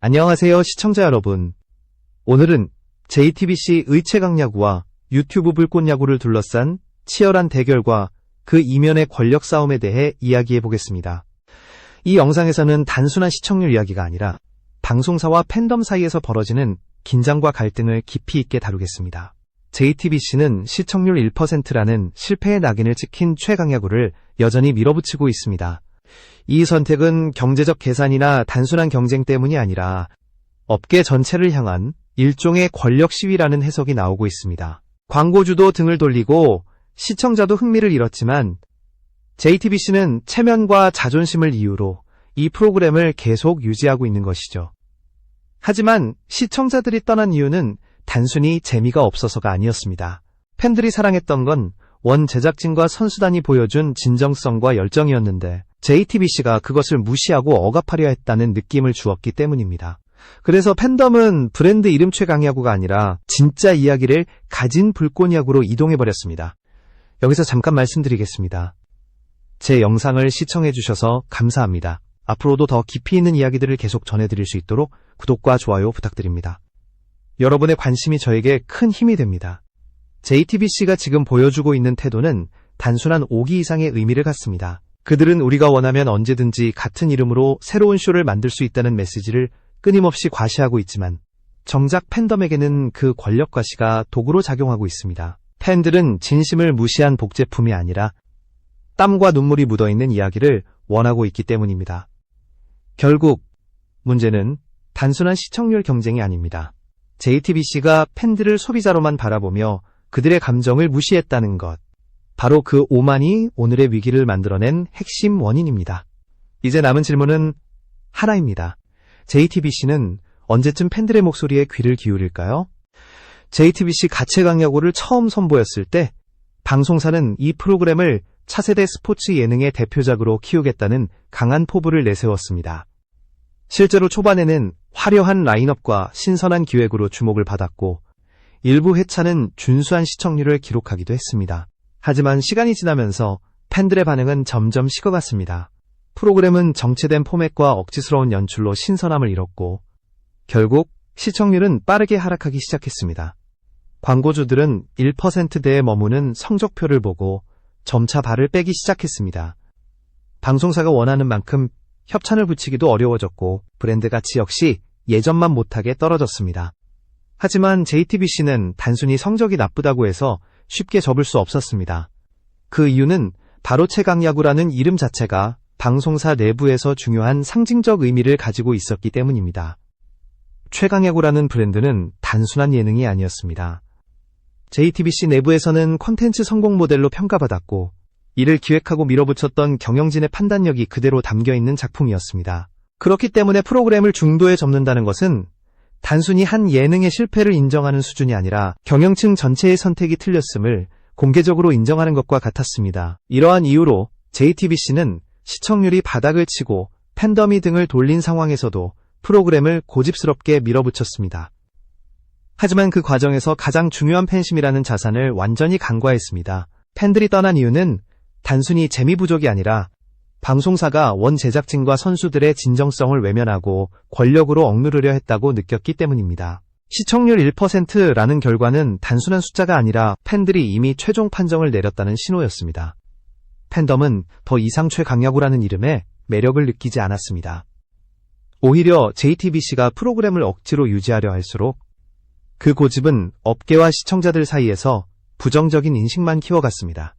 안녕하세요, 시청자 여러분. 오늘은 JTBC 의체강야구와 유튜브 불꽃야구를 둘러싼 치열한 대결과 그 이면의 권력 싸움에 대해 이야기해 보겠습니다. 이 영상에서는 단순한 시청률 이야기가 아니라 방송사와 팬덤 사이에서 벌어지는 긴장과 갈등을 깊이 있게 다루겠습니다. JTBC는 시청률 1%라는 실패의 낙인을 찍힌 최강야구를 여전히 밀어붙이고 있습니다. 이 선택은 경제적 계산이나 단순한 경쟁 때문이 아니라 업계 전체를 향한 일종의 권력 시위라는 해석이 나오고 있습니다. 광고주도 등을 돌리고 시청자도 흥미를 잃었지만 JTBC는 체면과 자존심을 이유로 이 프로그램을 계속 유지하고 있는 것이죠. 하지만 시청자들이 떠난 이유는 단순히 재미가 없어서가 아니었습니다. 팬들이 사랑했던 건 원 제작진과 선수단이 보여준 진정성과 열정이었는데 JTBC가 그것을 무시하고 억압하려 했다는 느낌을 주었기 때문입니다. 그래서 팬덤은 브랜드 이름 최강야구가 아니라 진짜 이야기를 가진 불꽃야구로 이동해버렸습니다. 여기서 잠깐 말씀드리겠습니다. 제 영상을 시청해주셔서 감사합니다. 앞으로도 더 깊이 있는 이야기들을 계속 전해드릴 수 있도록 구독과 좋아요 부탁드립니다. 여러분의 관심이 저에게 큰 힘이 됩니다. JTBC가 지금 보여주고 있는 태도는 단순한 오기 이상의 의미를 갖습니다. 그들은 우리가 원하면 언제든지 같은 이름으로 새로운 쇼를 만들 수 있다는 메시지를 끊임없이 과시하고 있지만 정작 팬덤에게는 그 권력 과시가 도구로 작용하고 있습니다. 팬들은 진심을 무시한 복제품이 아니라 땀과 눈물이 묻어있는 이야기를 원하고 있기 때문입니다. 결국 문제는 단순한 시청률 경쟁이 아닙니다. JTBC가 팬들을 소비자로만 바라보며 그들의 감정을 무시했다는 것. 바로 그 오만이 오늘의 위기를 만들어낸 핵심 원인입니다. 이제 남은 질문은 하나입니다. JTBC는 언제쯤 팬들의 목소리에 귀를 기울일까요? JTBC 가채강야구를 처음 선보였을 때 방송사는 이 프로그램을 차세대 스포츠 예능의 대표작으로 키우겠다는 강한 포부를 내세웠습니다. 실제로 초반에는 화려한 라인업과 신선한 기획으로 주목을 받았고 일부 회차는 준수한 시청률을 기록하기도 했습니다. 하지만 시간이 지나면서 팬들의 반응은 점점 식어갔습니다. 프로그램은 정체된 포맷과 억지스러운 연출로 신선함을 잃었고 결국 시청률은 빠르게 하락하기 시작했습니다. 광고주들은 1%대에 머무는 성적표를 보고 점차 발을 빼기 시작했습니다. 방송사가 원하는 만큼 협찬을 붙이기도 어려워졌고 브랜드 가치 역시 예전만 못하게 떨어졌습니다. 하지만 JTBC는 단순히 성적이 나쁘다고 해서 쉽게 접을 수 없었습니다. 그 이유는 바로 최강야구라는 이름 자체가 방송사 내부에서 중요한 상징적 의미를 가지고 있었기 때문입니다. 최강야구라는 브랜드는 단순한 예능이 아니었습니다. JTBC 내부에서는 콘텐츠 성공 모델로 평가받았고 이를 기획하고 밀어붙였던 경영진의 판단력이 그대로 담겨있는 작품이었습니다. 그렇기 때문에 프로그램을 중도에 접는다는 것은 단순히 한 예능의 실패를 인정하는 수준이 아니라 경영층 전체의 선택이 틀렸음을 공개적으로 인정하는 것과 같았습니다. 이러한 이유로 JTBC는 시청률이 바닥을 치고 팬덤이 등을 돌린 상황에서도 프로그램을 고집스럽게 밀어붙였습니다. 하지만 그 과정에서 가장 중요한 팬심이라는 자산을 완전히 간과했습니다. 팬들이 떠난 이유는 단순히 재미 부족이 아니라 방송사가 원 제작진과 선수들의 진정성을 외면하고 권력으로 억누르려 했다고 느꼈기 때문입니다. 시청률 1%라는 결과는 단순한 숫자가 아니라 팬들이 이미 최종 판정을 내렸다는 신호였습니다. 팬덤은 더 이상 최강야구라는 이름에 매력을 느끼지 않았습니다. 오히려 JTBC가 프로그램을 억지로 유지하려 할수록 그 고집은 업계와 시청자들 사이에서 부정적인 인식만 키워갔습니다.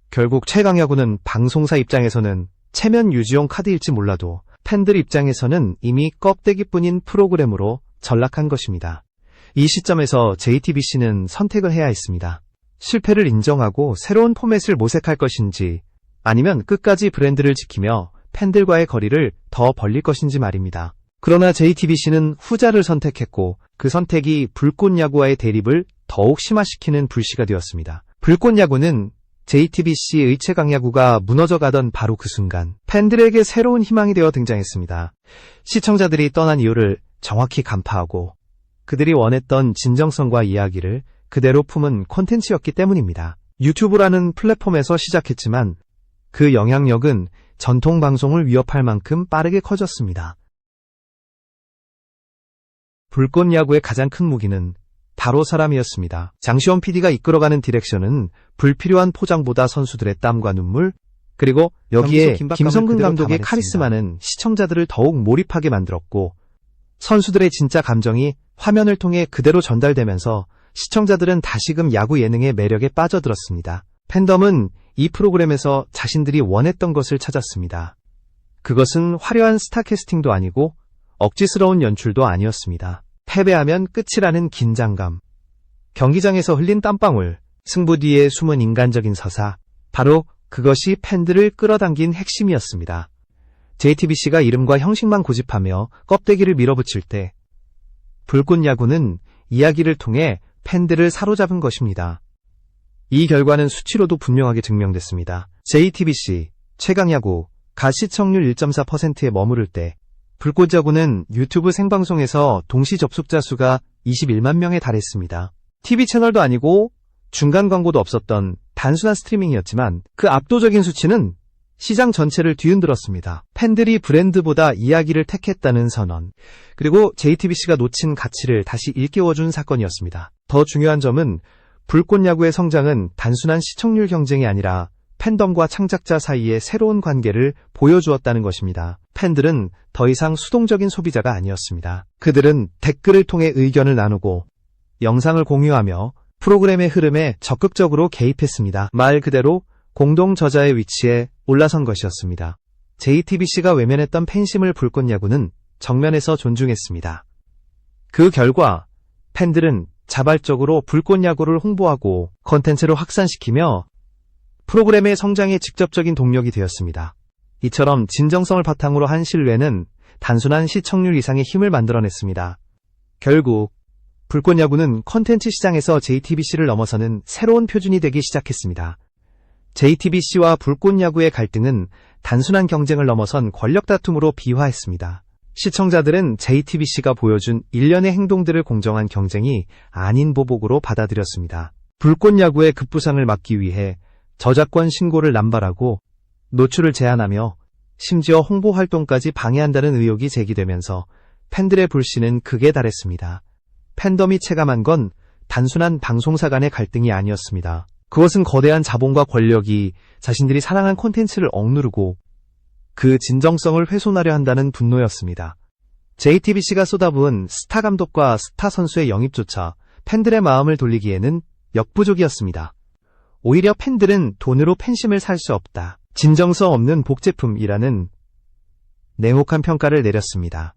결국 최강야구는 방송사 입장에서는 체면 유지용 카드일지 몰라도 팬들 입장에서는 이미 껍데기뿐인 프로그램으로 전락한 것입니다. 이 시점에서 JTBC는 선택을 해야 했습니다. 실패를 인정하고 새로운 포맷을 모색할 것인지 아니면 끝까지 브랜드를 지키며 팬들과의 거리를 더 벌릴 것인지 말입니다. 그러나 JTBC는 후자를 선택했고 그 선택이 불꽃야구와의 대립을 더욱 심화시키는 불씨가 되었습니다. 불꽃야구는 JTBC의 최강야구가 무너져가던 바로 그 순간 팬들에게 새로운 희망이 되어 등장했습니다. 시청자들이 떠난 이유를 정확히 간파하고 그들이 원했던 진정성과 이야기를 그대로 품은 콘텐츠였기 때문입니다. 유튜브라는 플랫폼에서 시작했지만 그 영향력은 전통 방송을 위협할 만큼 빠르게 커졌습니다. 불꽃야구의 가장 큰 무기는 바로 사람이었습니다. 장시원 PD가 이끌어가는 디렉션은 불필요한 포장보다 선수들의 땀과 눈물, 그리고 여기에 김성근 감독의 카리스마는 시청자들을 더욱 몰입하게 만들었고, 선수들의 진짜 감정이 화면을 통해 그대로 전달되면서 시청자들은 다시금 야구 예능의 매력에 빠져들었습니다. 팬덤은 이 프로그램에서 자신들이 원했던 것을 찾았습니다. 그것은 화려한 스타 캐스팅도 아니고 억지스러운 연출도 아니었습니다. 패배하면 끝이라는 긴장감, 경기장에서 흘린 땀방울, 승부 뒤에 숨은 인간적인 서사, 바로 그것이 팬들을 끌어당긴 핵심이었습니다. JTBC가 이름과 형식만 고집하며 껍데기를 밀어붙일 때 불꽃야구는 이야기를 통해 팬들을 사로잡은 것입니다. 이 결과는 수치로도 분명하게 증명됐습니다. JTBC 최강야구 가시청률 1.4%에 머무를 때 불꽃야구는 유튜브 생방송에서 동시 접속자 수가 21만 명에 달했습니다. TV 채널도 아니고 중간 광고도 없었던 단순한 스트리밍이었지만 그 압도적인 수치는 시장 전체를 뒤흔들었습니다. 팬들이 브랜드보다 이야기를 택했다는 선언, 그리고 JTBC가 놓친 가치를 다시 일깨워준 사건이었습니다. 더 중요한 점은 불꽃야구의 성장은 단순한 시청률 경쟁이 아니라 팬덤과 창작자 사이의 새로운 관계를 보여주었다는 것입니다. 팬들은 더 이상 수동적인 소비자가 아니었습니다. 그들은 댓글을 통해 의견을 나누고 영상을 공유하며 프로그램의 흐름에 적극적으로 개입했습니다. 말 그대로 공동 저자의 위치에 올라선 것이었습니다. JTBC가 외면했던 팬심을 불꽃야구는 정면에서 존중했습니다. 그 결과 팬들은 자발적으로 불꽃야구를 홍보하고 콘텐츠를 확산시키며 프로그램의 성장에 직접적인 동력이 되었습니다. 이처럼 진정성을 바탕으로 한 신뢰는 단순한 시청률 이상의 힘을 만들어냈습니다. 결국 불꽃야구는 콘텐츠 시장에서 JTBC를 넘어서는 새로운 표준이 되기 시작했습니다. JTBC와 불꽃야구의 갈등은 단순한 경쟁을 넘어선 권력 다툼으로 비화했습니다. 시청자들은 JTBC가 보여준 일련의 행동들을 공정한 경쟁이 아닌 보복으로 받아들였습니다. 불꽃야구의 급부상을 막기 위해 저작권 신고를 남발하고 노출을 제한하며 심지어 홍보 활동까지 방해한다는 의혹이 제기되면서 팬들의 불신은 극에 달했습니다. 팬덤이 체감한 건 단순한 방송사 간의 갈등이 아니었습니다. 그것은 거대한 자본과 권력이 자신들이 사랑한 콘텐츠를 억누르고 그 진정성을 훼손하려 한다는 분노였습니다. JTBC가 쏟아부은 스타 감독과 스타 선수의 영입조차 팬들의 마음을 돌리기에는 역부족이었습니다. 오히려 팬들은 돈으로 팬심을 살 수 없다, 진정성 없는 복제품이라는 냉혹한 평가를 내렸습니다.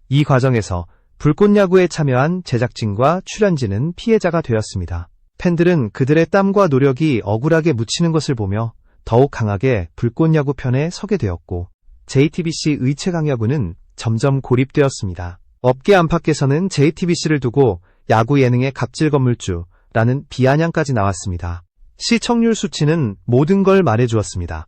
이 과정에서 불꽃야구에 참여한 제작진과 출연진은 피해자가 되었습니다. 팬들은 그들의 땀과 노력이 억울하게 묻히는 것을 보며 더욱 강하게 불꽃야구 편에 서게 되었고, JTBC 의체강야구는 점점 고립되었습니다. 업계 안팎에서는 JTBC를 두고 야구 예능의 갑질 건물주라는 비아냥까지 나왔습니다. 시청률 수치는 모든 걸 말해주었습니다.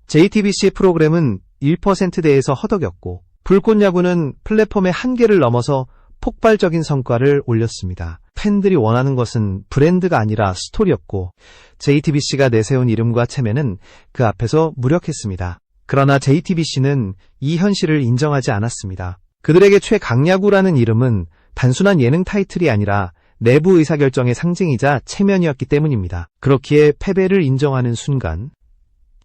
JTBC 프로그램은 1%대에서 허덕였고, 불꽃야구는 플랫폼의 한계를 넘어서 폭발적인 성과를 올렸습니다. 팬들이 원하는 것은 브랜드가 아니라 스토리였고, JTBC가 내세운 이름과 체면은 그 앞에서 무력했습니다. 그러나 JTBC는 이 현실을 인정하지 않았습니다. 그들에게 최강야구라는 이름은 단순한 예능 타이틀이 아니라 내부 의사결정의 상징이자 체면이었기 때문입니다. 그렇기에 패배를 인정하는 순간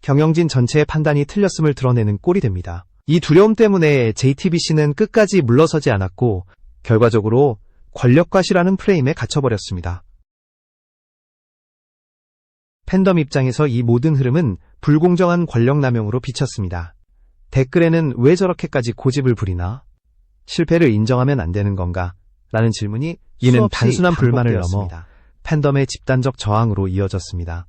경영진 전체의 판단이 틀렸음을 드러내는 꼴이 됩니다. 이 두려움 때문에 JTBC는 끝까지 물러서지 않았고 결과적으로 권력과시라는 프레임에 갇혀버렸습니다. 팬덤 입장에서 이 모든 흐름은 불공정한 권력남용으로 비쳤습니다. 댓글에는 왜 저렇게까지 고집을 부리나? 실패를 인정하면 안 되는 건가? 라는 질문이 이는 단순한 불만을 넘어 팬덤의 집단적 저항으로 이어졌습니다.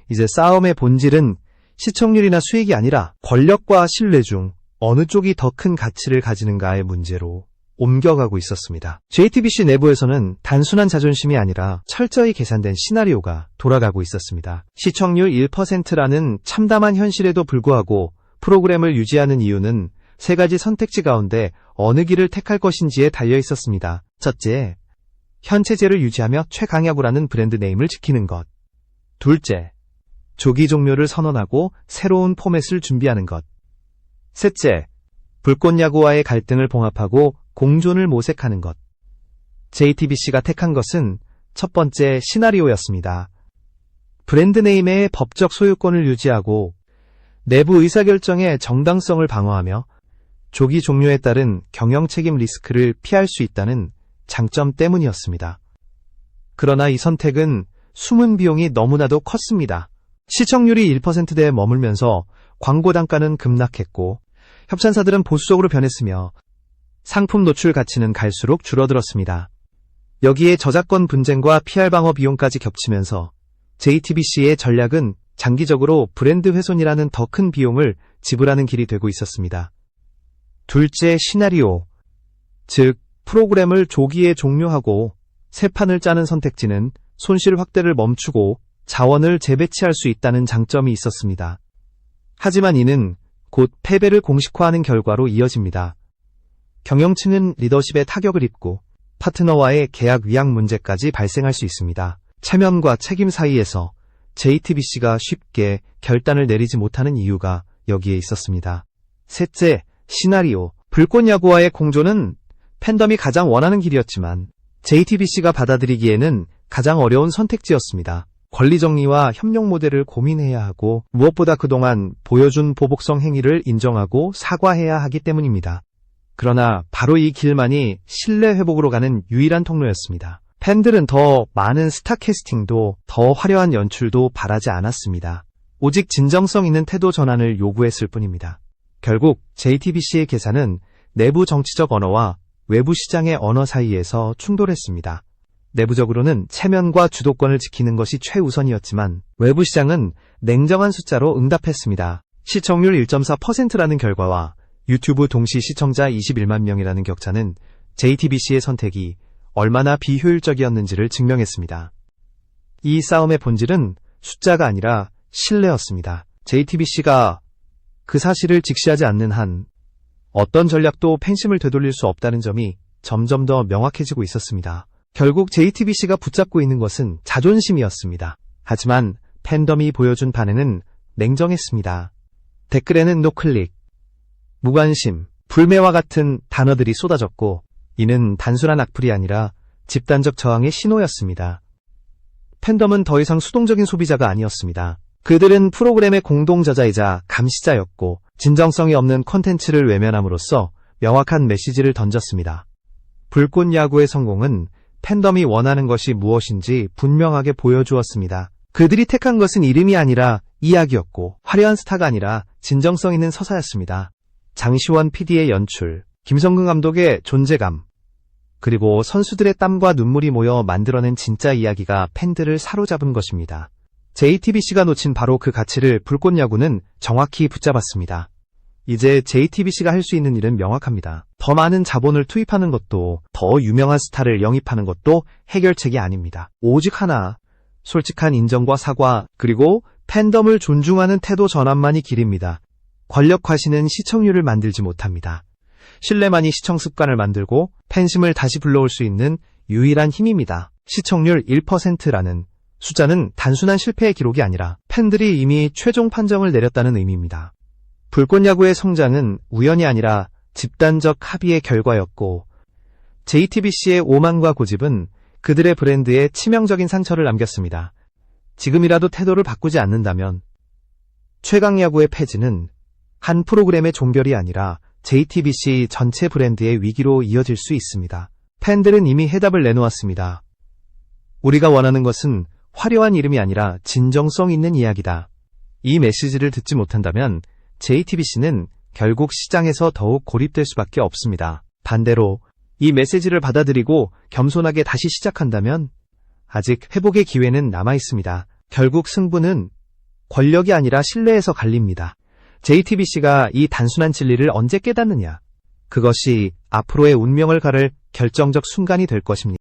이제 싸움의 본질은 시청률이나 수익이 아니라 권력과 신뢰 중 어느 쪽이 더 큰 가치를 가지는가의 문제로 옮겨가고 있었습니다. JTBC 내부에서는 단순한 자존심이 아니라 철저히 계산된 시나리오가 돌아가고 있었습니다. 시청률 1%라는 참담한 현실에도 불구하고 프로그램을 유지하는 이유는 세 가지 선택지 가운데 어느 길을 택할 것인지에 달려 있었습니다. 첫째, 현 체제를 유지하며 최강야구라는 브랜드 네임을 지키는 것. 둘째, 조기 종료를 선언하고 새로운 포맷을 준비하는 것. 셋째, 불꽃야구와의 갈등을 봉합하고 공존을 모색하는 것. JTBC가 택한 것은 첫 번째 시나리오였습니다. 브랜드 네임의 법적 소유권을 유지하고 내부 의사결정의 정당성을 방어하며 조기 종료에 따른 경영 책임 리스크를 피할 수 있다는 장점 때문이었습니다. 그러나 이 선택은 숨은 비용이 너무나도 컸습니다. 시청률이 1%대에 머물면서 광고 단가는 급락했고 협찬사들은 보수적으로 변했으며 상품 노출 가치는 갈수록 줄어들었습니다. 여기에 저작권 분쟁과 PR 방어 비용까지 겹치면서 JTBC의 전략은 장기적으로 브랜드 훼손이라는 더 큰 비용을 지불하는 길이 되고 있었습니다. 둘째 시나리오, 즉 프로그램을 조기에 종료하고 새 판을 짜는 선택지는 손실 확대를 멈추고 자원을 재배치할 수 있다는 장점이 있었습니다. 하지만 이는 곧 패배를 공식화하는 결과로 이어집니다. 경영층은 리더십에 타격을 입고 파트너와의 계약 위약 문제까지 발생할 수 있습니다. 체면과 책임 사이에서 JTBC가 쉽게 결단을 내리지 못하는 이유가 여기에 있었습니다. 셋째, 시나리오. 불꽃 야구와의 공조는 팬덤이 가장 원하는 길이었지만 JTBC가 받아들이기에는 가장 어려운 선택지였습니다. 권리 정리와 협력 모델을 고민해야 하고 무엇보다 그동안 보여준 보복성 행위를 인정하고 사과해야 하기 때문입니다. 그러나 바로 이 길만이 신뢰 회복으로 가는 유일한 통로였습니다. 팬들은 더 많은 스타 캐스팅도 더 화려한 연출도 바라지 않았습니다. 오직 진정성 있는 태도 전환을 요구했을 뿐입니다. 결국 JTBC의 계산은 내부 정치적 언어와 외부 시장의 언어 사이에서 충돌했습니다. 내부적으로는 체면과 주도권을 지키는 것이 최우선이었지만 외부 시장은 냉정한 숫자로 응답했습니다. 시청률 1.4%라는 결과와 유튜브 동시 시청자 21만 명이라는 격차는 JTBC의 선택이 얼마나 비효율적이었는지를 증명했습니다. 이 싸움의 본질은 숫자가 아니라 신뢰였습니다. JTBC가 그 사실을 직시하지 않는 한 어떤 전략도 팬심을 되돌릴 수 없다는 점이 점점 더 명확해지고 있었습니다. 결국 JTBC가 붙잡고 있는 것은 자존심이었습니다. 하지만 팬덤이 보여준 반응은 냉정했습니다. 댓글에는 노클릭, 무관심, 불매와 같은 단어들이 쏟아졌고 이는 단순한 악플이 아니라 집단적 저항의 신호였습니다. 팬덤은 더 이상 수동적인 소비자가 아니었습니다. 그들은 프로그램의 공동저자이자 감시자였고 진정성이 없는 콘텐츠를 외면함으로써 명확한 메시지를 던졌습니다. 불꽃 야구의 성공은 팬덤이 원하는 것이 무엇인지 분명하게 보여주었습니다. 그들이 택한 것은 이름이 아니라 이야기였고 화려한 스타가 아니라 진정성 있는 서사였습니다. 장시원 PD의 연출, 김성근 감독의 존재감, 그리고 선수들의 땀과 눈물이 모여 만들어낸 진짜 이야기가 팬들을 사로잡은 것입니다. JTBC가 놓친 바로 그 가치를 불꽃 야구는 정확히 붙잡았습니다. 이제 JTBC가 할 수 있는 일은 명확합니다. 더 많은 자본을 투입하는 것도 더 유명한 스타를 영입하는 것도 해결책이 아닙니다. 오직 하나, 솔직한 인정과 사과, 그리고 팬덤을 존중하는 태도 전환만이 길입니다. 권력 과시는 시청률을 만들지 못합니다. 신뢰만이 시청 습관을 만들고 팬심을 다시 불러올 수 있는 유일한 힘입니다. 시청률 1%라는 숫자는 단순한 실패의 기록이 아니라 팬들이 이미 최종 판정을 내렸다는 의미입니다. 불꽃 야구의 성장은 우연이 아니라 집단적 합의의 결과였고 JTBC의 오만과 고집은 그들의 브랜드에 치명적인 상처를 남겼습니다. 지금이라도 태도를 바꾸지 않는다면 최강 야구의 폐지는 한 프로그램의 종결이 아니라 JTBC 전체 브랜드의 위기로 이어질 수 있습니다. 팬들은 이미 해답을 내놓았습니다. 우리가 원하는 것은 화려한 이름이 아니라 진정성 있는 이야기다. 이 메시지를 듣지 못한다면 JTBC는 결국 시장에서 더욱 고립될 수밖에 없습니다. 반대로 이 메시지를 받아들이고 겸손하게 다시 시작한다면 아직 회복의 기회는 남아 있습니다. 결국 승부는 권력이 아니라 신뢰에서 갈립니다. JTBC가 이 단순한 진리를 언제 깨닫느냐? 그것이 앞으로의 운명을 가를 결정적 순간이 될 것입니다.